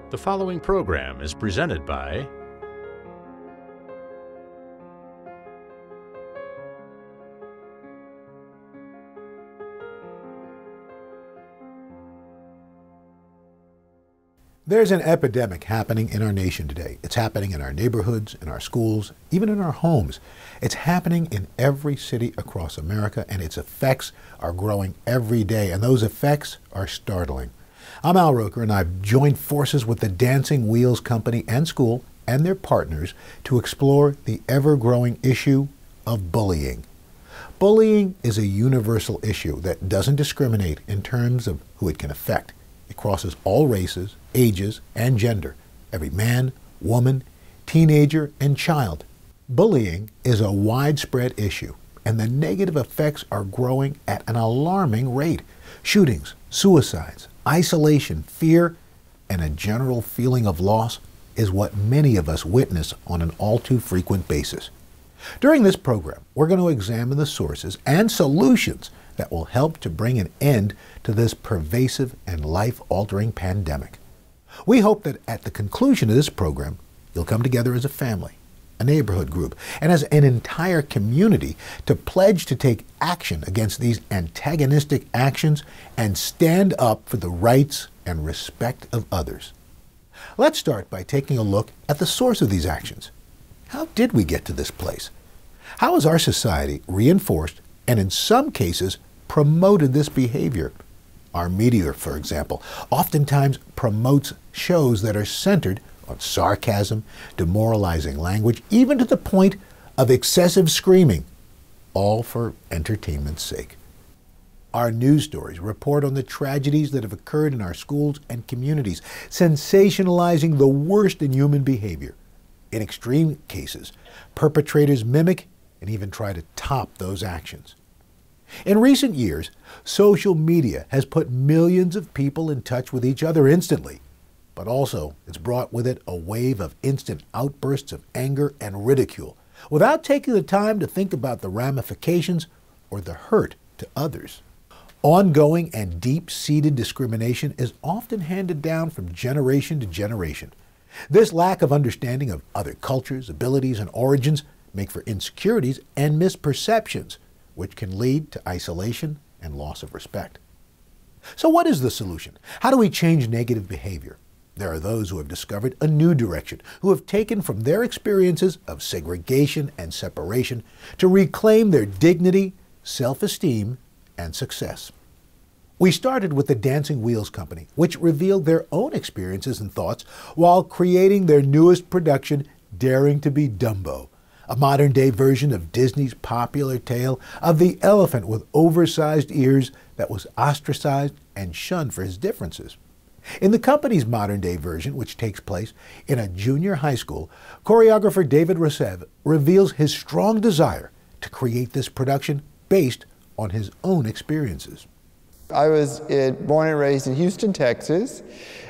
The following program is presented by There's an epidemic happening in our nation today. It's happening in our neighborhoods, in our schools, even in our homes. It's happening in every city across America, and its effects are growing every day, and those effects are startling. I'm Al Roker, and I've joined forces with the Dancing Wheels Company and School and their partners to explore the ever-growing issue of bullying. Bullying is a universal issue that doesn't discriminate in terms of who it can affect. It crosses all races, ages, and gender, every man, woman, teenager, and child. Bullying is a widespread issue, and the negative effects are growing at an alarming rate. Shootings, suicides, isolation, fear, and a general feeling of loss is what many of us witness on an all too frequent basis. During this program, we're going to examine the sources and solutions that will help to bring an end to this pervasive and life-altering pandemic. We hope that at the conclusion of this program, you'll come together as a family, a neighborhood group, and as an entire community to pledge to take action against these antagonistic actions and stand up for the rights and respect of others. Let's start by taking a look at the source of these actions. How did we get to this place? How has our society reinforced and in some cases promoted this behavior? Our media, for example, oftentimes promotes shows that are centered on sarcasm, demoralizing language, even to the point of excessive screaming, all for entertainment's sake. Our news stories report on the tragedies that have occurred in our schools and communities, sensationalizing the worst in human behavior. In extreme cases, perpetrators mimic and even try to top those actions. In recent years, social media has put millions of people in touch with each other instantly, but also it's brought with it a wave of instant outbursts of anger and ridicule, without taking the time to think about the ramifications or the hurt to others. Ongoing and deep-seated discrimination is often handed down from generation to generation. This lack of understanding of other cultures, abilities, and origins make for insecurities and misperceptions, which can lead to isolation and loss of respect. So what is the solution? How do we change negative behavior? There are those who have discovered a new direction, who have taken from their experiences of segregation and separation to reclaim their dignity, self-esteem, and success. We started with the Dancing Wheels Company, which revealed their own experiences and thoughts while creating their newest production, Daring to Be Dumbo, a modern-day version of Disney's popular tale of the elephant with oversized ears that was ostracized and shunned for his differences. In the company's modern-day version, which takes place in a junior high school, choreographer David Rousseve reveals his strong desire to create this production based on his own experiences. I was born and raised in Houston, Texas,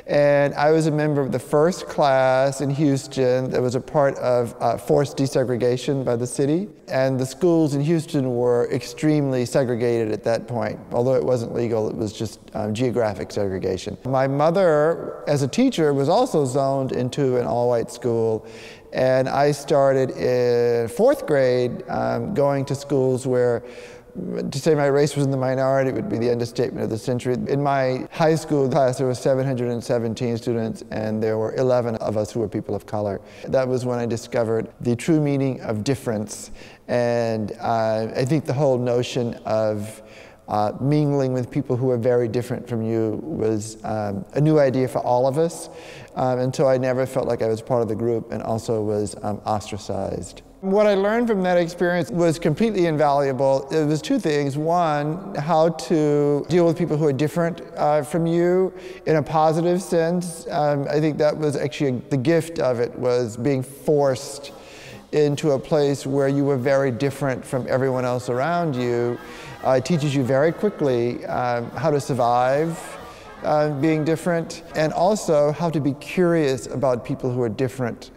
and I was a member of the first class in Houston that was a part of forced desegregation by the city. And the schools in Houston were extremely segregated at that point. Although it wasn't legal, it was just geographic segregation. My mother, as a teacher, was also zoned into an all-white school. And I started in fourth grade going to schools where to say my race was in the minority would be the understatement of the century. In my high school class, there were 717 students, and there were 11 of us who were people of color. That was when I discovered the true meaning of difference. And I think the whole notion of mingling with people who are very different from you was a new idea for all of us, until I never felt like I was part of the group and also was ostracized. What I learned from that experience was completely invaluable. It was two things. One, how to deal with people who are different from you in a positive sense. I think that was actually the gift of it, was being forced into a place where you were very different from everyone else around you. It teaches you very quickly how to survive being different, and also how to be curious about people who are different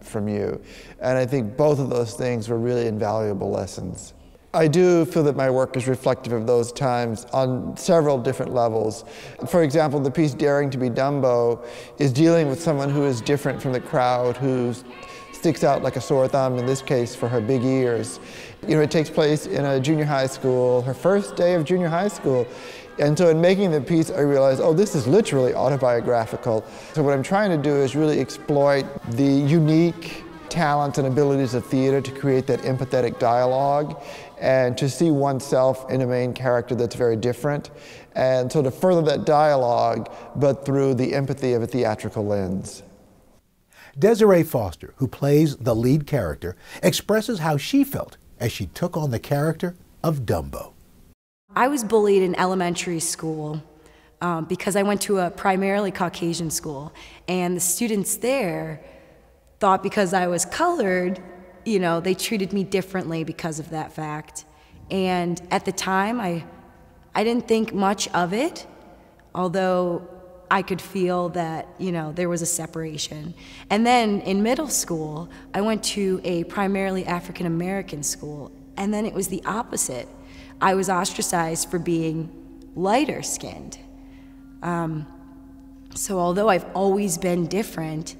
from you. And I think both of those things were really invaluable lessons. I do feel that my work is reflective of those times on several different levels. For example, the piece Daring to Be Dumbo is dealing with someone who is different from the crowd, who sticks out like a sore thumb, in this case for her big ears. You know, it takes place in a junior high school, her first day of junior high school. And so in making the piece, I realized, oh, this is literally autobiographical. So what I'm trying to do is really exploit the unique talents and abilities of theater to create that empathetic dialogue and to see oneself in a main character that's very different. And so to further that dialogue, but through the empathy of a theatrical lens. Dezaré Foster, who plays the lead character, expresses how she felt as she took on the character of Dumbo. I was bullied in elementary school because I went to a primarily Caucasian school, and the students there thought because I was colored, you know, they treated me differently because of that fact. And at the time, I didn't think much of it, although I could feel that, you know, there was a separation. And then in middle school, I went to a primarily African American school, and then it was the opposite. I was ostracized for being lighter skinned. So although I've always been different,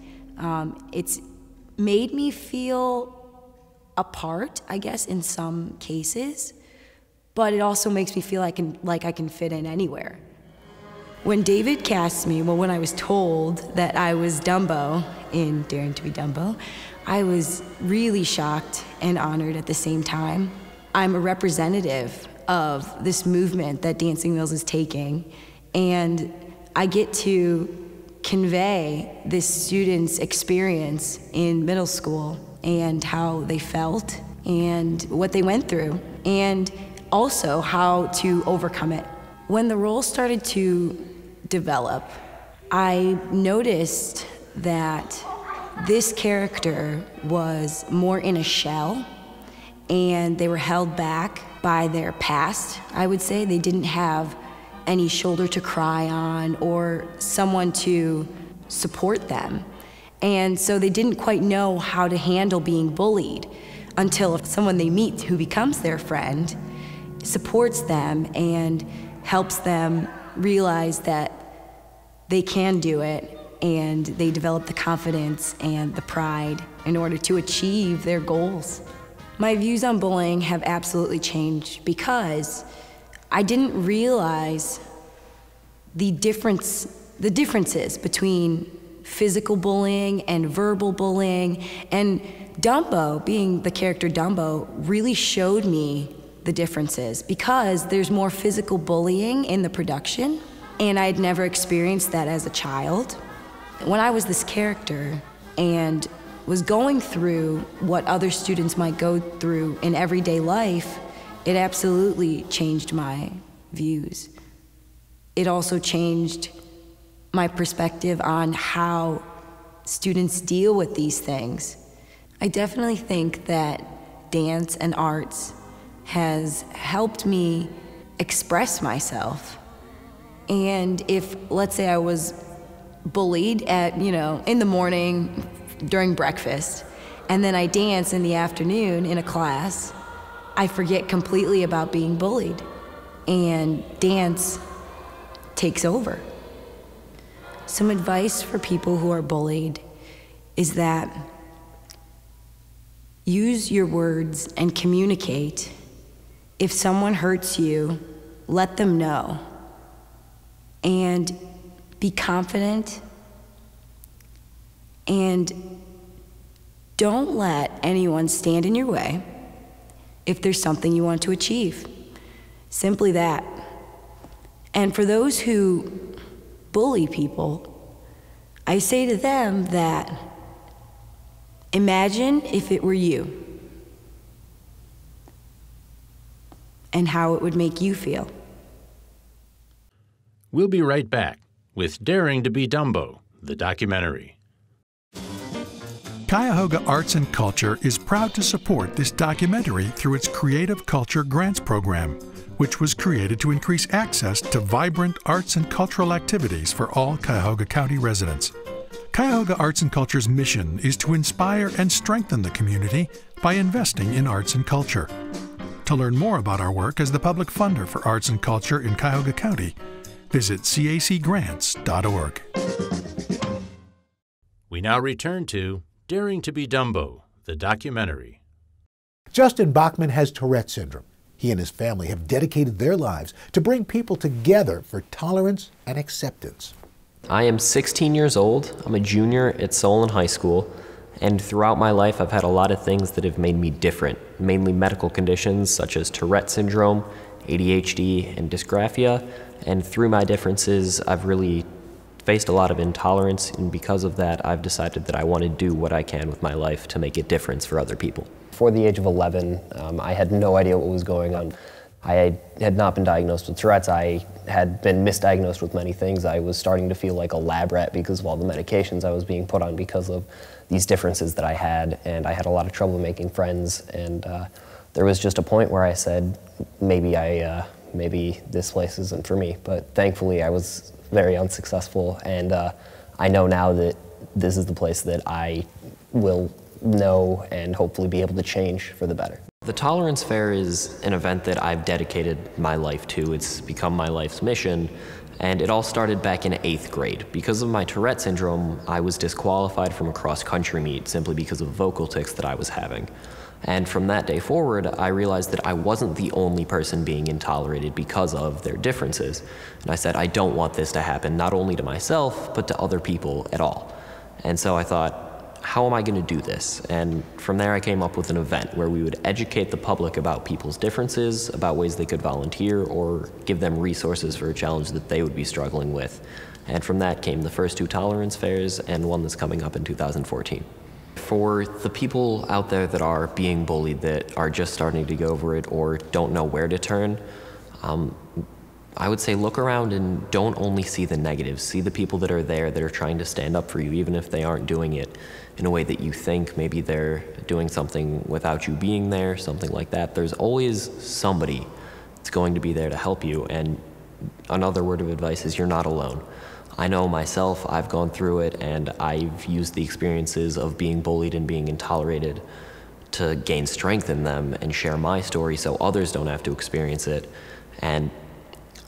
it's made me feel apart, I guess, in some cases, but it also makes me feel like I can fit in anywhere. When David cast me, well, when I was told that I was Dumbo in Daring to Be Dumbo, I was really shocked and honored at the same time. I'm a representative of this movement that Dancing Wheels is taking, and I get to convey this student's experience in middle school and how they felt and what they went through, and also how to overcome it. When the role started to develop, I noticed that this character was more in a shell, and they were held back by their past, I would say. They didn't have any shoulder to cry on or someone to support them. And so they didn't quite know how to handle being bullied until someone they meet who becomes their friend supports them and helps them realize that they can do it, and they develop the confidence and the pride in order to achieve their goals. My views on bullying have absolutely changed because I didn't realize the differences between physical bullying and verbal bullying, and Dumbo, being the character Dumbo, really showed me the differences because there's more physical bullying in the production, and I had never experienced that as a child. When I was this character and was going through what other students might go through in everyday life, it absolutely changed my views. It also changed my perspective on how students deal with these things. I definitely think that dance and arts has helped me express myself. And if, let's say I was bullied in the morning during breakfast, and then I dance in the afternoon in a class, I forget completely about being bullied, and dance takes over. Some advice for people who are bullied is that use your words and communicate. If someone hurts you, let them know. And be confident, and don't let anyone stand in your way if there's something you want to achieve. Simply that. And for those who bully people, I say to them that imagine if it were you and how it would make you feel. We'll be right back with Daring to Be Dumbo, the documentary. Cuyahoga Arts and Culture is proud to support this documentary through its Creative Culture Grants Program, which was created to increase access to vibrant arts and cultural activities for all Cuyahoga County residents. Cuyahoga Arts and Culture's mission is to inspire and strengthen the community by investing in arts and culture. To learn more about our work as the public funder for arts and culture in Cuyahoga County, visit cacgrants.org. We now return to Daring to Be Dumbo, the documentary. Justin Bachman has Tourette syndrome. He and his family have dedicated their lives to bring people together for tolerance and acceptance. I am 16 years old. I'm a junior at Solon High School, and throughout my life I've had a lot of things that have made me different, mainly medical conditions such as Tourette syndrome, ADHD, and dysgraphia, and through my differences I've really faced a lot of intolerance, and because of that I've decided that I want to do what I can with my life to make a difference for other people. Before the age of 11, I had no idea what was going on. I had not been diagnosed with Tourette's. I had been misdiagnosed with many things. I was starting to feel like a lab rat because of all the medications I was being put on because of these differences that I had, and I had a lot of trouble making friends, and there was just a point where I said, maybe this place isn't for me, but thankfully I was very unsuccessful, and I know now that this is the place that I will know and hopefully be able to change for the better. The Tolerance Fair is an event that I've dedicated my life to. It's become my life's mission, and it all started back in 8th grade. Because of my Tourette syndrome, I was disqualified from a cross-country meet simply because of vocal tics that I was having. And from that day forward, I realized that I wasn't the only person being intolerated because of their differences. And I said, I don't want this to happen, not only to myself, but to other people at all. And so I thought, how am I going to do this? And from there I came up with an event where we would educate the public about people's differences, about ways they could volunteer, or give them resources for a challenge that they would be struggling with. And from that came the first 2 Tolerance Fairs and one that's coming up in 2014. For the people out there that are being bullied, that are just starting to go over it or don't know where to turn, I would say look around and don't only see the negatives. See the people that are there that are trying to stand up for you, even if they aren't doing it in a way that you think. Maybe they're doing something without you being there, something like that. There's always somebody that's going to be there to help you. And another word of advice is you're not alone. I know myself, I've gone through it, and I've used the experiences of being bullied and being intolerated to gain strength in them and share my story so others don't have to experience it. And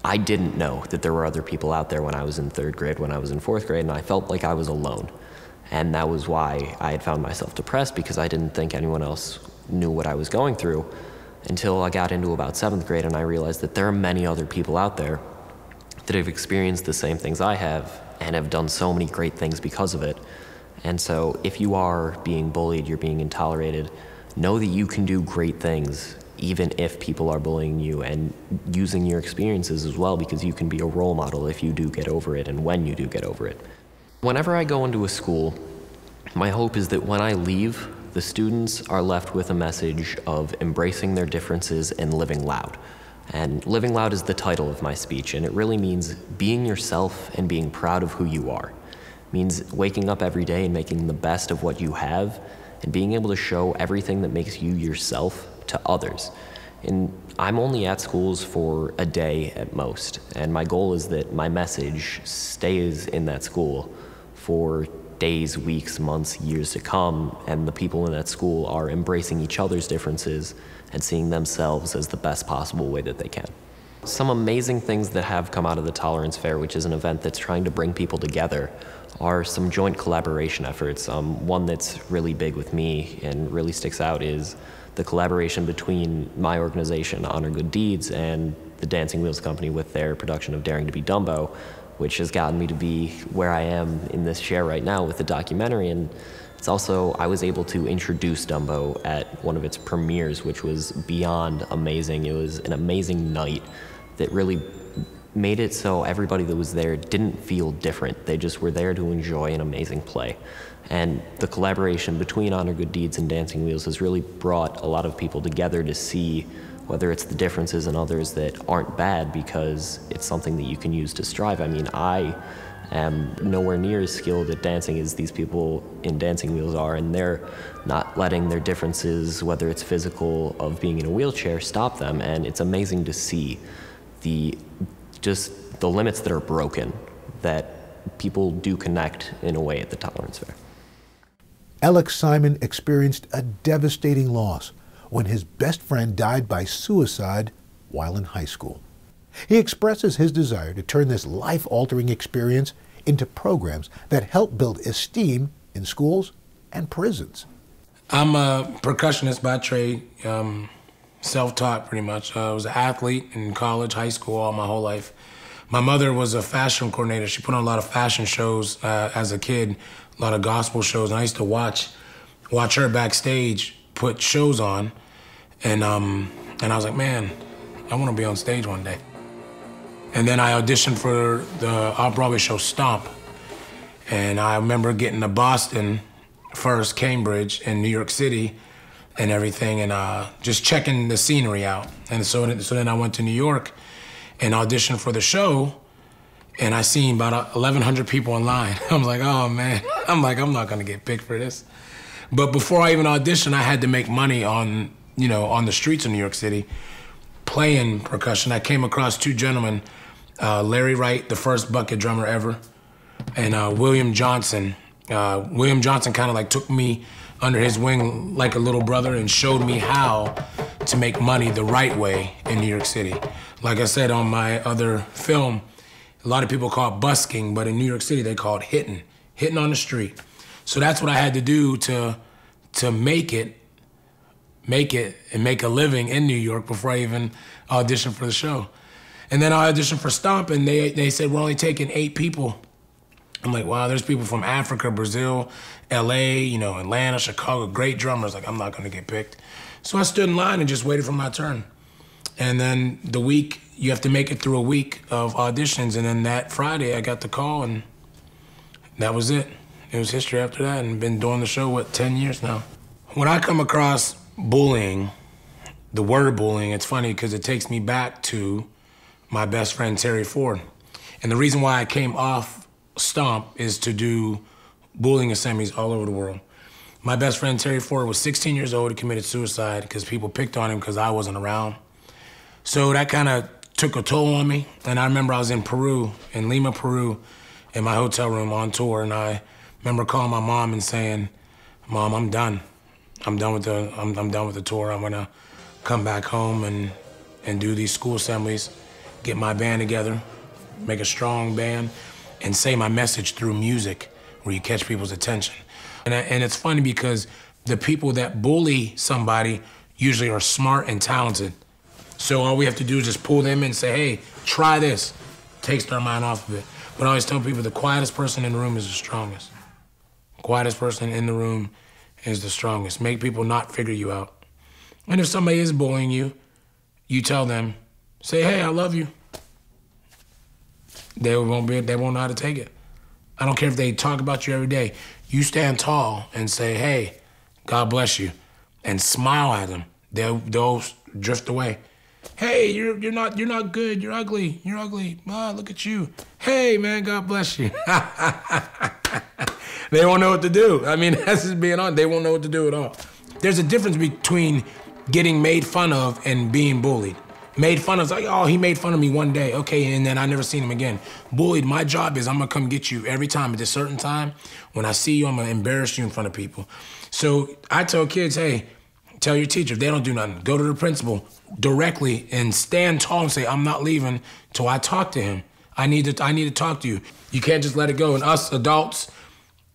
I didn't know that there were other people out there when I was in 3rd grade, when I was in 4th grade, and I felt like I was alone. And that was why I had found myself depressed, because I didn't think anyone else knew what I was going through until I got into about 7th grade and I realized that there are many other people out there that have experienced the same things I have and have done so many great things because of it. And so if you are being bullied, you're being intolerated, know that you can do great things even if people are bullying you, and using your experiences as well, because you can be a role model if you do get over it and when you do get over it. Whenever I go into a school, my hope is that when I leave, the students are left with a message of embracing their differences and living loud. And living loud is the title of my speech, and it really means being yourself and being proud of who you are. It means waking up every day and making the best of what you have, and being able to show everything that makes you yourself to others. And I'm only at schools for a day at most, and my goal is that my message stays in that school for days, weeks, months, years to come, and the people in that school are embracing each other's differences and seeing themselves as the best possible way that they can. Some amazing things that have come out of the Tolerance Fair, which is an event that's trying to bring people together, are some joint collaboration efforts. One that's really big with me and really sticks out is the collaboration between my organization, Honor Good Deeds, and the Dancing Wheels Company with their production of Daring to Be Dumbo, which has gotten me to be where I am in this chair right now with the documentary. And it's also, I was able to introduce Dumbo at one of its premieres, which was beyond amazing. It was an amazing night that really made it so everybody that was there didn't feel different. They just were there to enjoy an amazing play. And the collaboration between Honor Good Deeds and Dancing Wheels has really brought a lot of people together to see whether it's the differences in others that aren't bad, because it's something that you can use to strive. I mean, I am nowhere near as skilled at dancing as these people in Dancing Wheels are, and they're not letting their differences, whether it's physical, of being in a wheelchair, stop them. And it's amazing to see the limits that are broken, that people do connect in a way at the Tolerance Fair. Alex Simon experienced a devastating loss. when his best friend died by suicide while in high school. He expresses his desire to turn this life-altering experience into programs that help build esteem in schools and prisons. I'm a percussionist by trade, self-taught pretty much. I was an athlete in college, high school, all my whole life. My mother was a fashion coordinator. She put on a lot of fashion shows as a kid, a lot of gospel shows, and I used to watch her backstage put shows on, and I was like, man, I want to be on stage one day. And then I auditioned for the off-Broadway show Stomp, and I remember getting to Boston first, Cambridge, and New York City, and everything, and just checking the scenery out. And so then I went to New York and auditioned for the show, and I seen about 1,100 people in line. I was like, oh man, I'm not gonna get picked for this. But before I even auditioned, I had to make money on the streets of New York City, playing percussion. I came across two gentlemen, Larry Wright, the first bucket drummer ever, and William Johnson. William Johnson kind of like took me under his wing like a little brother and showed me how to make money the right way in New York City. Like I said on my other film, a lot of people call it busking, but in New York City they call it hitting on the street. So that's what I had to do to make it and make a living in New York before I even auditioned for the show. And then I auditioned for Stomp, and they said, we're only taking 8 people. I'm like, wow, there's people from Africa, Brazil, LA, Atlanta, Chicago, great drummers. Like, I'm not gonna get picked. So I stood in line and just waited for my turn. And then you have to make it through a week of auditions, and then that Friday I got the call, and that was it. It was history after that, and been doing the show, 10 years now. When I come across bullying, the word bullying, it's funny because it takes me back to my best friend, Terry Ford. And the reason why I came off Stomp is to do bullying assemblies all over the world. My best friend, Terry Ford, was 16 years old. He committed suicide because people picked on him because I wasn't around. So that kind of took a toll on me. And I remember I was in Peru, in Lima, Peru, in my hotel room on tour, and I remember calling my mom and saying, Mom, I'm done. I'm done with the tour. I'm gonna come back home and do these school assemblies, get my band together, make a strong band, and say my message through music where you catch people's attention. And it's funny because the people that bully somebody usually are smart and talented. So all we have to do is just pull them in and say, hey, try this. Takes their mind off of it. But I always tell people the quietest person in the room is the strongest. Quietest person in the room is the strongest. Make people not figure you out. And if somebody is bullying you, you tell them, say, hey, I love you. They won't know how to take it. I don't care if they talk about you every day. You stand tall and say, hey, God bless you, and smile at them. They'll drift away. Hey, you're not good. You're ugly. You're ugly. Ah, look at you. Hey, man, God bless you. They won't know what to do. I mean, that's just being honest. They won't know what to do at all. There's a difference between getting made fun of and being bullied. Made fun of, like, oh, he made fun of me one day. Okay, and then I never seen him again. Bullied, my job is I'm gonna come get you every time. At a certain time, when I see you, I'm gonna embarrass you in front of people. So I tell kids, hey, tell your teacher, if they don't do nothing, go to the principal directly and stand tall and say, I'm not leaving till I talk to him. I need to talk to you. You can't just let it go. And us adults,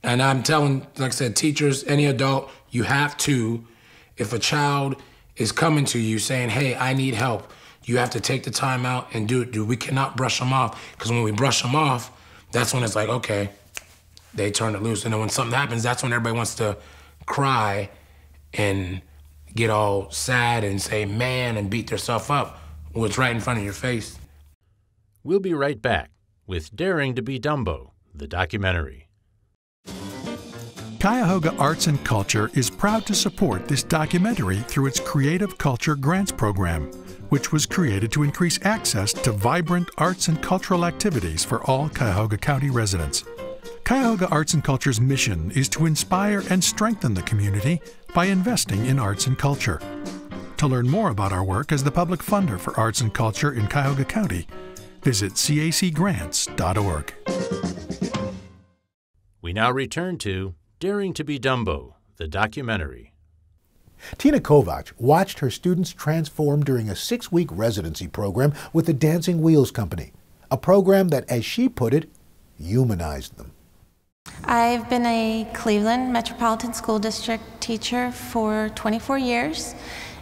and I'm telling, like I said, teachers, any adult, you have to, if a child is coming to you saying, hey, I need help, you have to take the time out and do it. We cannot brush them off, because when we brush them off, that's when it's like, okay, they turn it loose. And then when something happens, that's when everybody wants to cry and get all sad and say, man, and beat themselves up. Well, it's right in front of your face. We'll be right back with Daring to Be Dumbo, the documentary. Cuyahoga Arts and Culture is proud to support this documentary through its Creative Culture Grants Program, which was created to increase access to vibrant arts and cultural activities for all Cuyahoga County residents. Cuyahoga Arts and Culture's mission is to inspire and strengthen the community by investing in arts and culture. To learn more about our work as the public funder for arts and culture in Cuyahoga County, visit cacgrants.org. We now return to Daring to Be Dumbo, the documentary. Tina Kovacs watched her students transform during a 6-week residency program with the Dancing Wheels Company, a program that, as she put it, humanized them. I've been a Cleveland Metropolitan School District teacher for 24 years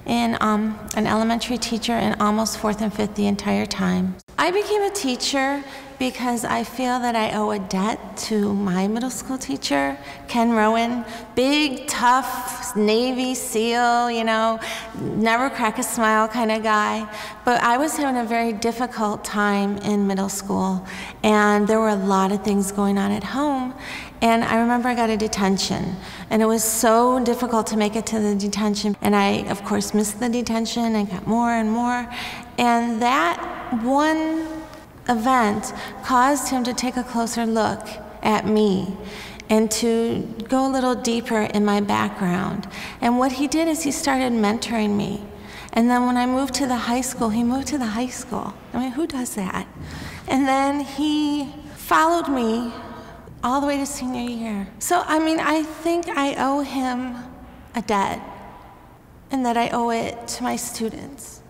and an elementary teacher in almost 4th and 5th the entire time. I became a teacher because I feel that I owe a debt to my middle school teacher, Ken Rowan, big, tough, Navy SEAL, you know, never crack a smile kind of guy. But I was having a very difficult time in middle school, and there were a lot of things going on at home. And I remember I got a detention, and it was so difficult to make it to the detention. And I, of course, missed the detention and got more and more. And that one event caused him to take a closer look at me and to go a little deeper in my background. And what he did is he started mentoring me. And then when I moved to the high school, he moved to the high school. I mean, who does that? And then he followed me all the way to senior year. So, I mean, I think I owe him a debt, and that I owe it to my students.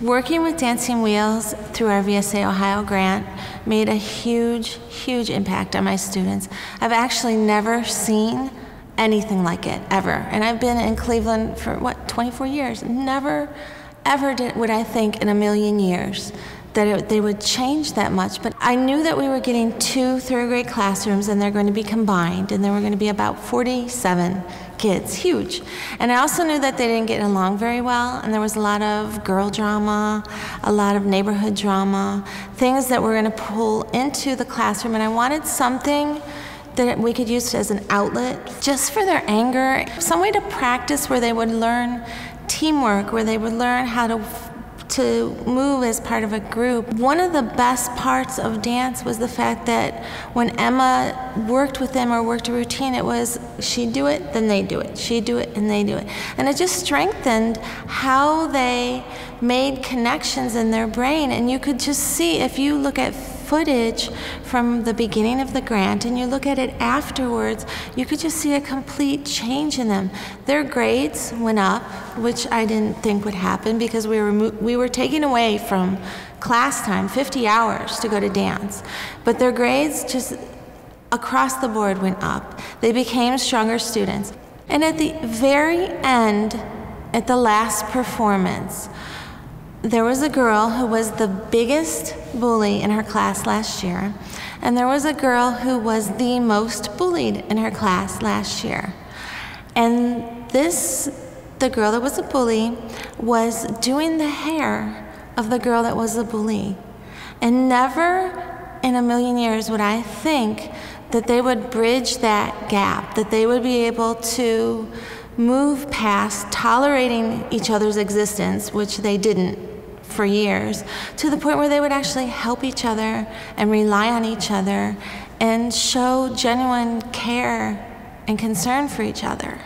Working with Dancing Wheels through our VSA Ohio grant made a huge, huge impact on my students. I've actually never seen anything like it, ever. And I've been in Cleveland for, 24 years. Never, ever would I think in a million years that they would change that much. But I knew that we were getting 2 third-grade classrooms, and they're going to be combined, and there were going to be about 47 kids, huge. And I also knew that they didn't get along very well, and there was a lot of girl drama, a lot of neighborhood drama, things that were going to pull into the classroom, and I wanted something that we could use as an outlet just for their anger, some way to practice where they would learn teamwork, where they would learn how to move as part of a group. One of the best parts of dance was the fact that when Emma worked with them or worked a routine, it was she'd do it, then they do it. She'd do it, and they do it. And it just strengthened how they made connections in their brain. And you could just see, if you look at footage from the beginning of the grant and you look at it afterwards, you could just see a complete change in them. Their grades went up, which I didn't think would happen because we were taking away from class time 50 hours to go to dance. But their grades just across the board went up. They became stronger students. And at the very end, at the last performance, there was a girl who was the biggest bully in her class last year, and there was a girl who was the most bullied in her class last year. And the girl that was a bully was doing the hair of the girl that was a bully. And never in a million years would I think that they would bridge that gap, that they would be able to move past tolerating each other's existence, which they didn't for years, to the point where they would actually help each other and rely on each other and show genuine care and concern for each other.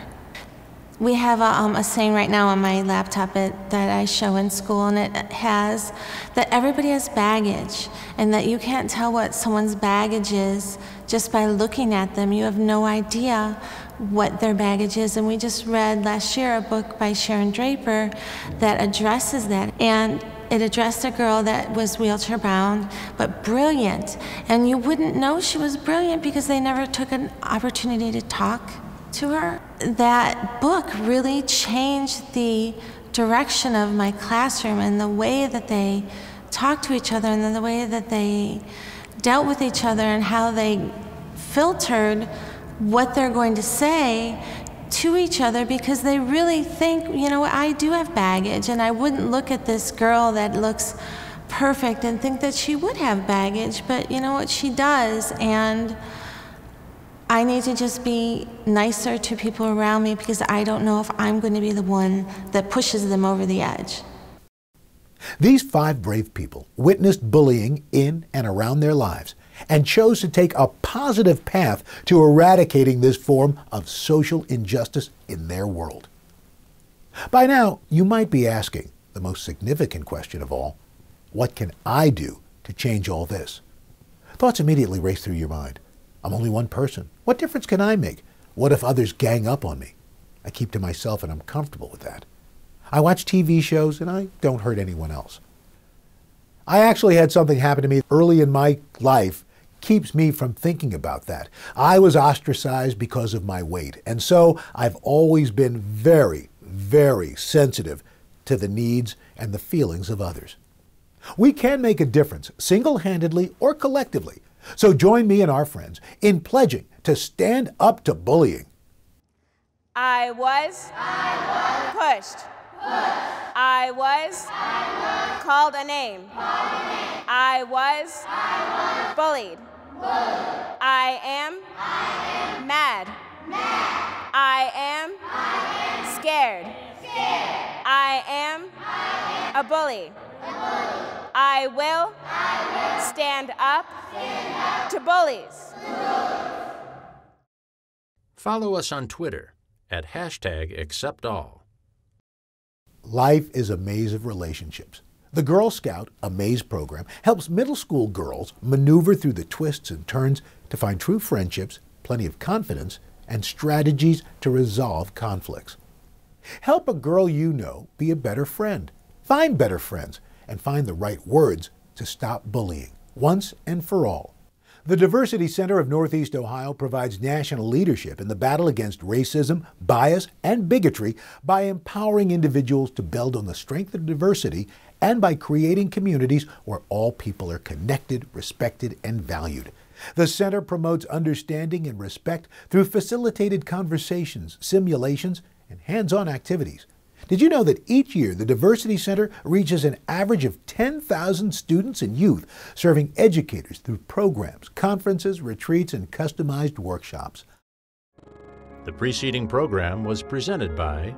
We have a saying right now on my laptop that I show in school, and it has that everybody has baggage, and that you can't tell what someone's baggage is just by looking at them. You have no idea what their baggage is. And we just read last year a book by Sharon Draper that addresses that. And it addressed a girl that was wheelchair bound, but brilliant. And you wouldn't know she was brilliant because they never took an opportunity to talk to her. That book really changed the direction of my classroom and the way that they talked to each other and then the way that they dealt with each other and how they filtered what they're going to say to each other, because they really think, you know, I do have baggage, and I wouldn't look at this girl that looks perfect and think that she would have baggage, but you know what, she does, and I need to just be nicer to people around me because I don't know if I'm going to be the one that pushes them over the edge. These 5 brave people witnessed bullying in and around their lives and chose to take a positive path to eradicating this form of social injustice in their world. By now, you might be asking the most significant question of all: what can I do to change all this? Thoughts immediately race through your mind. I'm only one person. What difference can I make? What if others gang up on me? I keep to myself and I'm comfortable with that. I watch TV shows and I don't hurt anyone else. I actually had something happen to me early in my life keeps me from thinking about that. I was ostracized because of my weight, and so I've always been very, very sensitive to the needs and the feelings of others. We can make a difference, single-handedly or collectively. So join me and our friends in pledging to stand up to bullying. I was pushed. I was called a name. I was bullied. I am mad. I am scared. I am a bully. I will stand up to bullies. Follow us on Twitter at #AcceptAll. Life is a maze of relationships. The Girl Scout, a maze program, helps middle school girls maneuver through the twists and turns to find true friendships, plenty of confidence, and strategies to resolve conflicts. Help a girl you know be a better friend, find better friends, and find the right words to stop bullying, once and for all. The Diversity Center of Northeast Ohio provides national leadership in the battle against racism, bias, and bigotry by empowering individuals to build on the strength of diversity and by creating communities where all people are connected, respected, and valued. The center promotes understanding and respect through facilitated conversations, simulations, and hands-on activities. Did you know that each year the Diversity Center reaches an average of 10,000 students and youth, serving educators through programs, conferences, retreats, and customized workshops? The preceding program was presented by